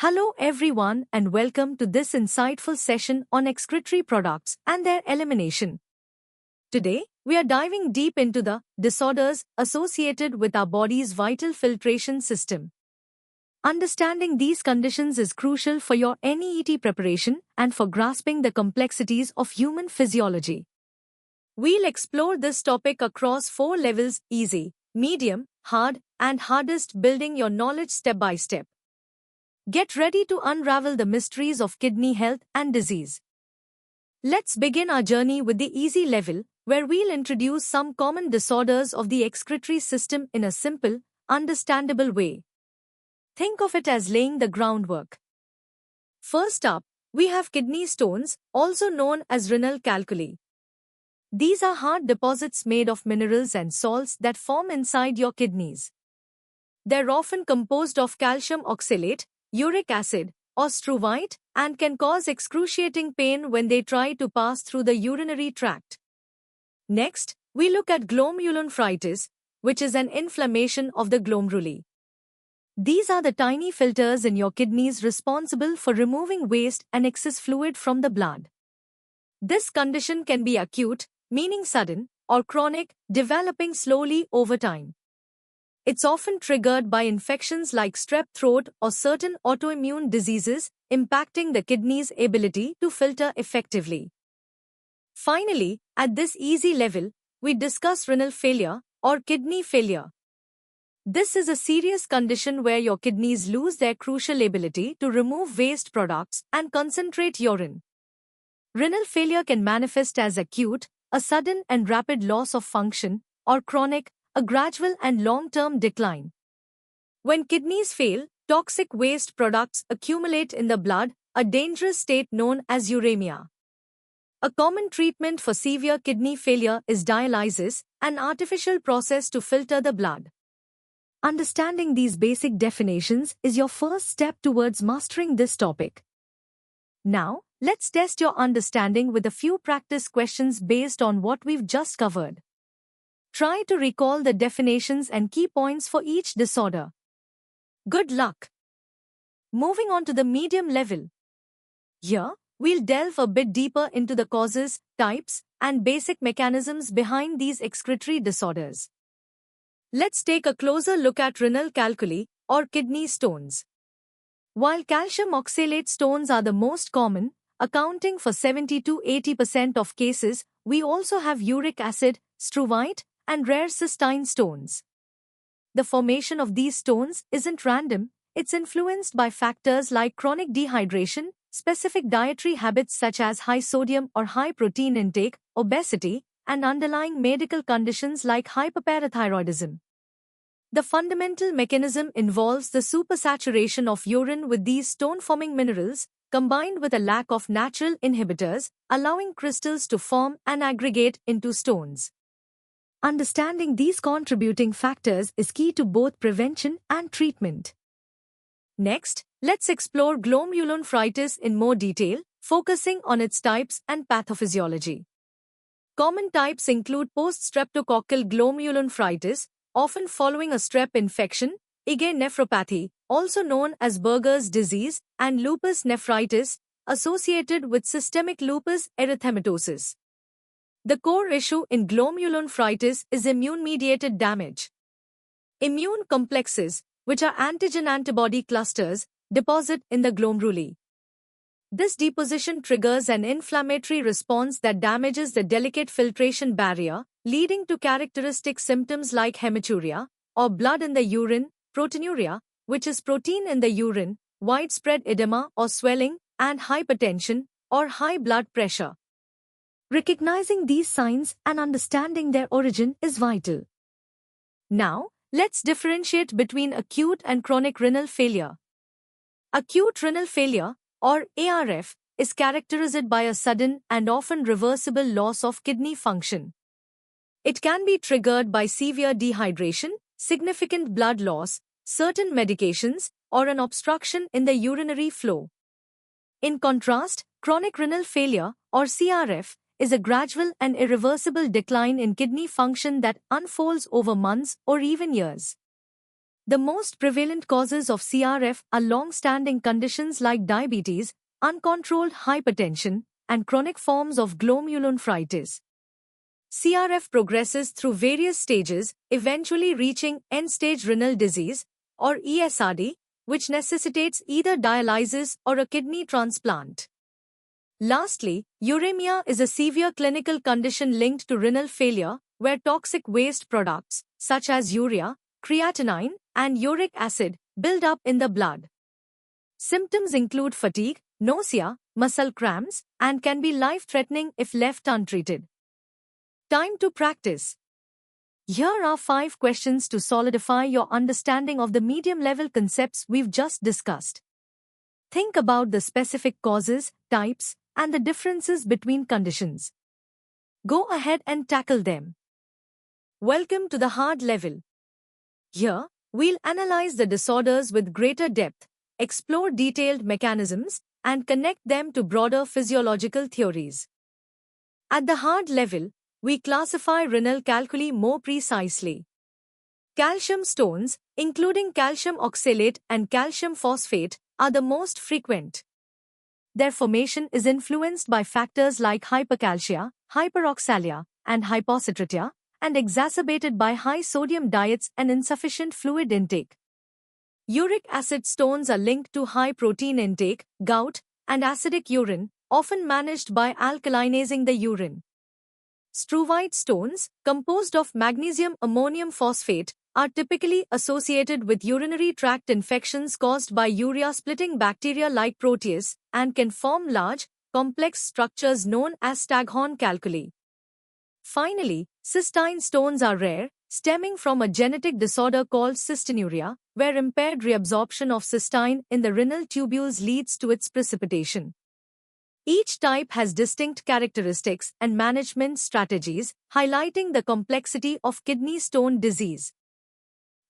Hello everyone and welcome to this insightful session on excretory products and their elimination. Today, we are diving deep into the disorders associated with our body's vital filtration system. Understanding these conditions is crucial for your NEET preparation and for grasping the complexities of human physiology. We'll explore this topic across 4 levels: easy, medium, hard, and hardest, building your knowledge step by step. Get ready to unravel the mysteries of kidney health and disease. Let's begin our journey with the easy level, where we'll introduce some common disorders of the excretory system in a simple, understandable way. Think of it as laying the groundwork. First up, we have kidney stones, also known as renal calculi. These are hard deposits made of minerals and salts that form inside your kidneys. They're often composed of calcium oxalate, uric acid, or struvite, and can cause excruciating pain when they try to pass through the urinary tract. Next, we look at glomerulonephritis, which is an inflammation of the glomeruli. These are the tiny filters in your kidneys responsible for removing waste and excess fluid from the blood. This condition can be acute, meaning sudden, or chronic, developing slowly over time. It's often triggered by infections like strep throat or certain autoimmune diseases, impacting the kidney's ability to filter effectively. Finally, at this easy level, we discuss renal failure or kidney failure. This is a serious condition where your kidneys lose their crucial ability to remove waste products and concentrate urine. Renal failure can manifest as acute, a sudden and rapid loss of function, or chronic, a gradual and long-term decline. When kidneys fail, toxic waste products accumulate in the blood, a dangerous state known as uremia. A common treatment for severe kidney failure is dialysis, an artificial process to filter the blood. Understanding these basic definitions is your first step towards mastering this topic. Now, let's test your understanding with a few practice questions based on what we've just covered. Try to recall the definitions and key points for each disorder. Good luck! Moving on to the medium level. Here, we'll delve a bit deeper into the causes, types, and basic mechanisms behind these excretory disorders. Let's take a closer look at renal calculi, or kidney stones. While calcium oxalate stones are the most common, accounting for 70 to 80% of cases, we also have uric acid, struvite, and rare cystine stones. The formation of these stones isn't random, it's influenced by factors like chronic dehydration, specific dietary habits such as high sodium or high protein intake, obesity, and underlying medical conditions like hyperparathyroidism. The fundamental mechanism involves the supersaturation of urine with these stone-forming minerals, combined with a lack of natural inhibitors, allowing crystals to form and aggregate into stones. Understanding these contributing factors is key to both prevention and treatment. Next, let's explore glomerulonephritis in more detail, focusing on its types and pathophysiology. Common types include post-streptococcal glomerulonephritis, often following a strep infection, IgA nephropathy, also known as Buerger's disease, and lupus nephritis, associated with systemic lupus erythematosus. The core issue in glomerulonephritis is immune-mediated damage. Immune complexes, which are antigen-antibody clusters, deposit in the glomeruli. This deposition triggers an inflammatory response that damages the delicate filtration barrier, leading to characteristic symptoms like hematuria, or blood in the urine, proteinuria, which is protein in the urine, widespread edema or swelling, and hypertension, or high blood pressure. Recognizing these signs and understanding their origin is vital. Now, let's differentiate between acute and chronic renal failure. Acute renal failure, or ARF, is characterized by a sudden and often reversible loss of kidney function. It can be triggered by severe dehydration, significant blood loss, certain medications, or an obstruction in the urinary flow. In contrast, chronic renal failure, or CRF, is a gradual and irreversible decline in kidney function that unfolds over months or even years. The most prevalent causes of CRF are long-standing conditions like diabetes, uncontrolled hypertension, and chronic forms of glomerulonephritis. CRF progresses through various stages, eventually reaching end-stage renal disease, or ESRD, which necessitates either dialysis or a kidney transplant. Lastly, uremia is a severe clinical condition linked to renal failure, where toxic waste products, such as urea, creatinine, and uric acid, build up in the blood. Symptoms include fatigue, nausea, muscle cramps, and can be life-threatening if left untreated. Time to practice. Here are 5 questions to solidify your understanding of the medium-level concepts we've just discussed. Think about the specific causes, types, and the differences between conditions. Go ahead and tackle them. Welcome to the hard level. Here, we'll analyze the disorders with greater depth, explore detailed mechanisms, and connect them to broader physiological theories. At the hard level, we classify renal calculi more precisely. Calcium stones, including calcium oxalate and calcium phosphate, are the most frequent. Their formation is influenced by factors like hypercalcia, hyperoxalia, and hypocytratia, and exacerbated by high sodium diets and insufficient fluid intake. Uric acid stones are linked to high protein intake, gout, and acidic urine, often managed by alkalinizing the urine. Struvite stones, composed of magnesium ammonium phosphate, are typically associated with urinary tract infections caused by urea-splitting bacteria like Proteus and can form large, complex structures known as staghorn calculi. Finally, cystine stones are rare, stemming from a genetic disorder called cystinuria, where impaired reabsorption of cystine in the renal tubules leads to its precipitation. Each type has distinct characteristics and management strategies, highlighting the complexity of kidney stone disease.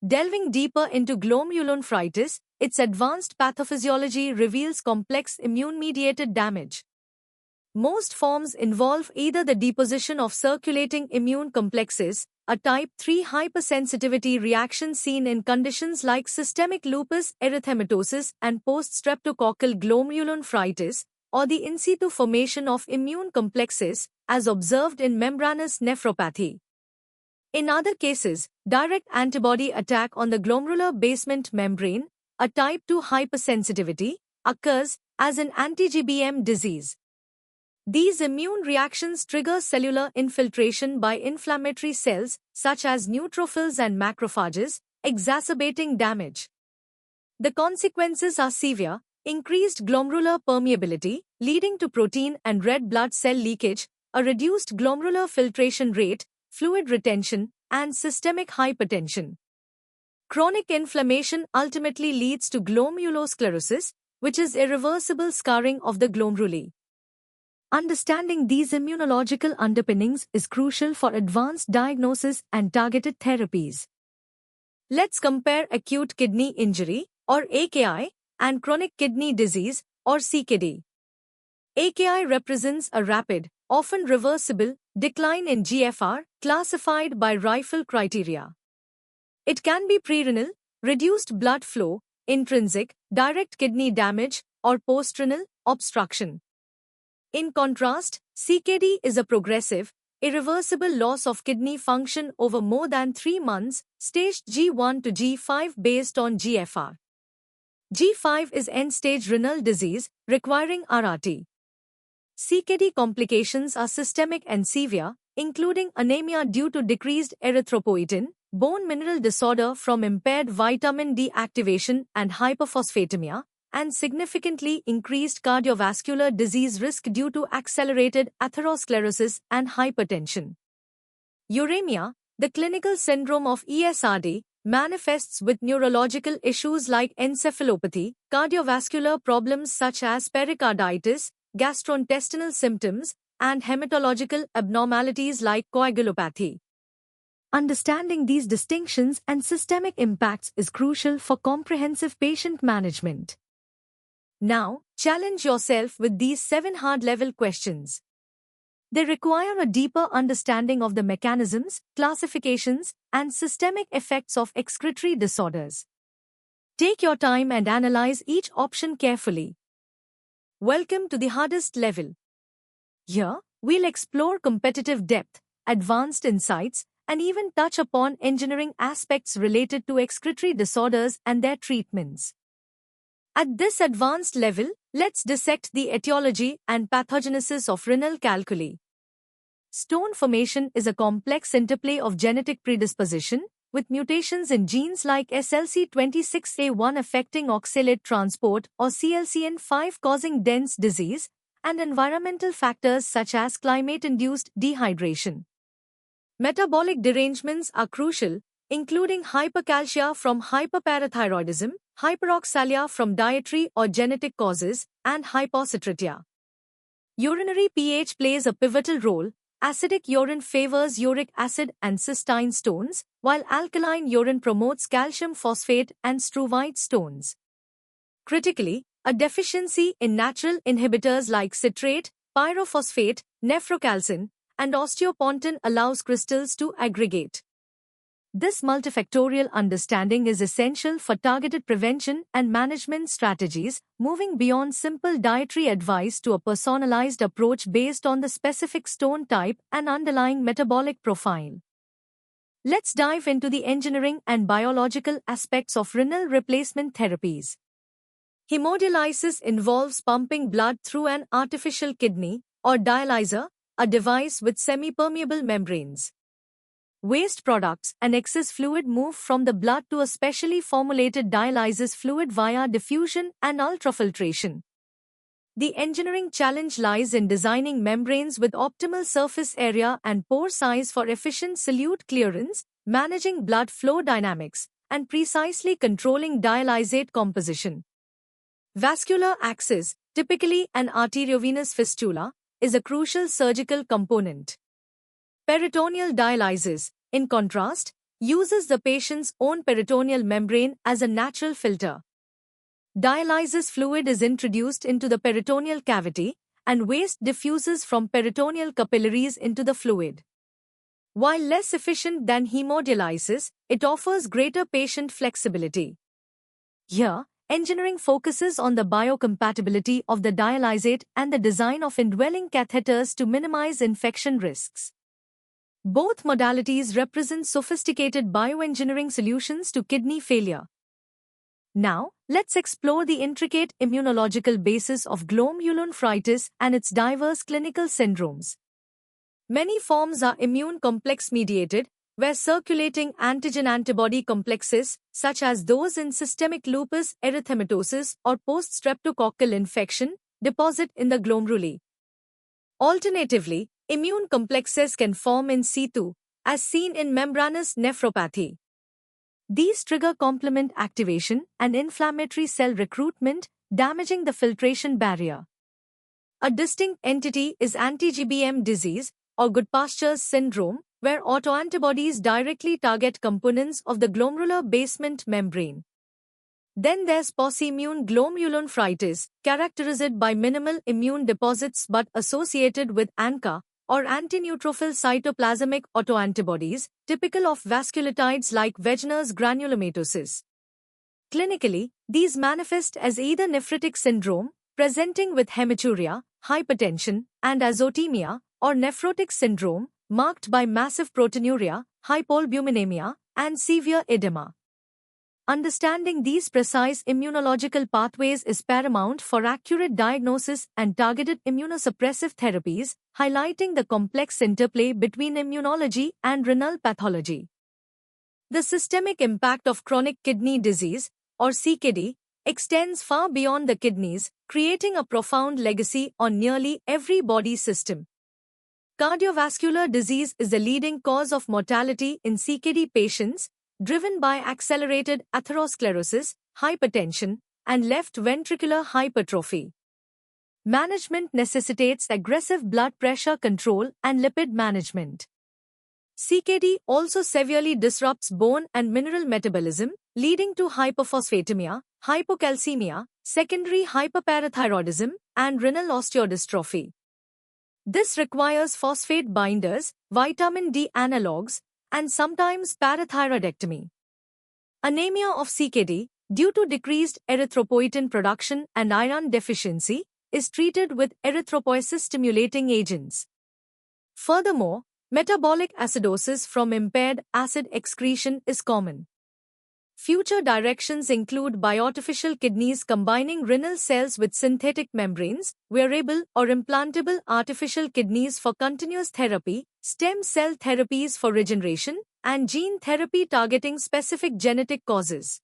Delving deeper into glomerulonephritis, its advanced pathophysiology reveals complex immune-mediated damage. Most forms involve either the deposition of circulating immune complexes, a type 3 hypersensitivity reaction seen in conditions like systemic lupus erythematosus and post-streptococcal glomerulonephritis, or the in situ formation of immune complexes, as observed in membranous nephropathy. In other cases, direct antibody attack on the glomerular basement membrane, a type 2 hypersensitivity, occurs as an anti-GBM disease. These immune reactions trigger cellular infiltration by inflammatory cells, such as neutrophils and macrophages, exacerbating damage. The consequences are severe: increased glomerular permeability, leading to protein and red blood cell leakage, a reduced glomerular filtration rate, fluid retention, and systemic hypertension. Chronic inflammation ultimately leads to glomerulosclerosis, which is irreversible scarring of the glomeruli. Understanding these immunological underpinnings is crucial for advanced diagnosis and targeted therapies. Let's compare acute kidney injury, or AKI, and chronic kidney disease, or CKD. AKI represents a rapid, often reversible, decline in GFR, classified by Reifel criteria. It can be prerenal, reduced blood flow, intrinsic, direct kidney damage, or postrenal, obstruction. In contrast, CKD is a progressive, irreversible loss of kidney function over more than 3 months, staged G1 to G5 based on GFR. G5 is end-stage renal disease, requiring RRT. CKD complications are systemic and severe, including anemia due to decreased erythropoietin, bone mineral disorder from impaired vitamin D activation and hyperphosphatemia, and significantly increased cardiovascular disease risk due to accelerated atherosclerosis and hypertension. Uremia, the clinical syndrome of ESRD, manifests with neurological issues like encephalopathy, cardiovascular problems such as pericarditis, gastrointestinal symptoms, and hematological abnormalities like coagulopathy. Understanding these distinctions and systemic impacts is crucial for comprehensive patient management. Now, challenge yourself with these 7 hard-level questions. They require a deeper understanding of the mechanisms, classifications, and systemic effects of excretory disorders. Take your time and analyze each option carefully. Welcome to the hardest level. Here, we'll explore competitive depth, advanced insights, and even touch upon engineering aspects related to excretory disorders and their treatments. At this advanced level, let's dissect the etiology and pathogenesis of renal calculi. Stone formation is a complex interplay of genetic predisposition, with mutations in genes like SLC26A1 affecting oxalate transport or CLCN5 causing dense disease, and environmental factors such as climate-induced dehydration. Metabolic derangements are crucial, including hypercalcia from hyperparathyroidism, hyperoxalia from dietary or genetic causes, and hypocytratia. Urinary pH plays a pivotal role. Acidic urine favors uric acid and cystine stones, while alkaline urine promotes calcium phosphate and struvite stones. Critically, a deficiency in natural inhibitors like citrate, pyrophosphate, nephrocalcin, and osteopontin allows crystals to aggregate. This multifactorial understanding is essential for targeted prevention and management strategies, moving beyond simple dietary advice to a personalized approach based on the specific stone type and underlying metabolic profile. Let's dive into the engineering and biological aspects of renal replacement therapies. Hemodialysis involves pumping blood through an artificial kidney, or dialyzer, a device with semi-permeable membranes. Waste products and excess fluid move from the blood to a specially formulated dialysis fluid via diffusion and ultrafiltration. The engineering challenge lies in designing membranes with optimal surface area and pore size for efficient solute clearance, managing blood flow dynamics, and precisely controlling dialysate composition. Vascular access, typically an arteriovenous fistula, is a crucial surgical component. Peritoneal dialysis, in contrast, uses the patient's own peritoneal membrane as a natural filter. Dialysis fluid is introduced into the peritoneal cavity, and waste diffuses from peritoneal capillaries into the fluid. While less efficient than hemodialysis, it offers greater patient flexibility. Here, engineering focuses on the biocompatibility of the dialysate and the design of indwelling catheters to minimize infection risks. Both modalities represent sophisticated bioengineering solutions to kidney failure. Now, let's explore the intricate immunological basis of glomerulonephritis and its diverse clinical syndromes. Many forms are immune complex mediated, where circulating antigen-antibody complexes, such as those in systemic lupus erythematosus or post-streptococcal infection, deposit in the glomeruli. Alternatively, immune complexes can form in situ, as seen in membranous nephropathy. These trigger complement activation and inflammatory cell recruitment, damaging the filtration barrier. A distinct entity is anti-GBM disease, or Goodpasture's syndrome, where autoantibodies directly target components of the glomerular basement membrane. Then there's post-immune glomerulonephritis, characterized by minimal immune deposits but associated with ANCA, or antineutrophil cytoplasmic autoantibodies, typical of vasculitides like Wegener's granulomatosis. Clinically, these manifest as either nephritic syndrome, presenting with hematuria, hypertension, and azotemia, or nephrotic syndrome, marked by massive proteinuria, hypoalbuminemia, and severe edema. Understanding these precise immunological pathways is paramount for accurate diagnosis and targeted immunosuppressive therapies, highlighting the complex interplay between immunology and renal pathology. The systemic impact of chronic kidney disease, or CKD, extends far beyond the kidneys, creating a profound legacy on nearly every body system. Cardiovascular disease is the leading cause of mortality in CKD patients, driven by accelerated atherosclerosis, hypertension, and left ventricular hypertrophy. Management necessitates aggressive blood pressure control and lipid management. CKD also severely disrupts bone and mineral metabolism, leading to hypophosphatemia, hypocalcemia, secondary hyperparathyroidism, and renal osteodystrophy. This requires phosphate binders, vitamin D analogues, and sometimes parathyroidectomy. Anemia of CKD, due to decreased erythropoietin production and iron deficiency, is treated with erythropoiesis-stimulating agents. Furthermore, metabolic acidosis from impaired acid excretion is common. Future directions include bioartificial kidneys combining renal cells with synthetic membranes, wearable or implantable artificial kidneys for continuous therapy, stem cell therapies for regeneration, and gene therapy targeting specific genetic causes.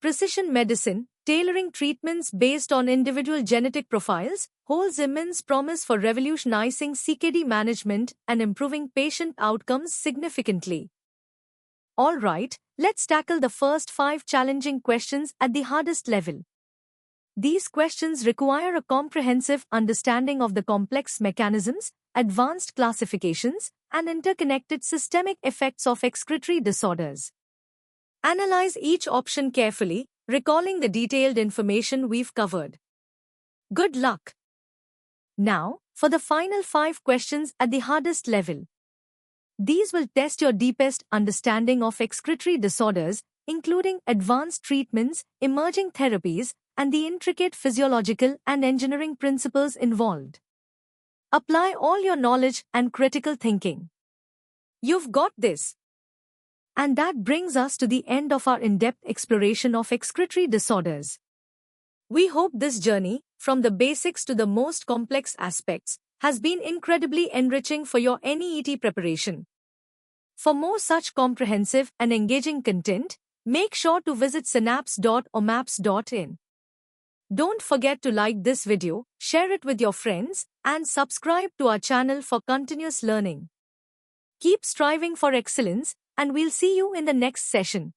Precision medicine, tailoring treatments based on individual genetic profiles, holds immense promise for revolutionizing CKD management and improving patient outcomes significantly. Alright, let's tackle the first 5 challenging questions at the hardest level. These questions require a comprehensive understanding of the complex mechanisms, advanced classifications, and interconnected systemic effects of excretory disorders. Analyze each option carefully, recalling the detailed information we've covered. Good luck! Now, for the final 5 questions at the hardest level. These will test your deepest understanding of excretory disorders, including advanced treatments, emerging therapies, and the intricate physiological and engineering principles involved. Apply all your knowledge and critical thinking. You've got this! And that brings us to the end of our in-depth exploration of excretory disorders. We hope this journey, from the basics to the most complex aspects, has been incredibly enriching for your NEET preparation. For more such comprehensive and engaging content, make sure to visit synapse.omaps.in. Don't forget to like this video, share it with your friends, and subscribe to our channel for continuous learning. Keep striving for excellence, and we'll see you in the next session.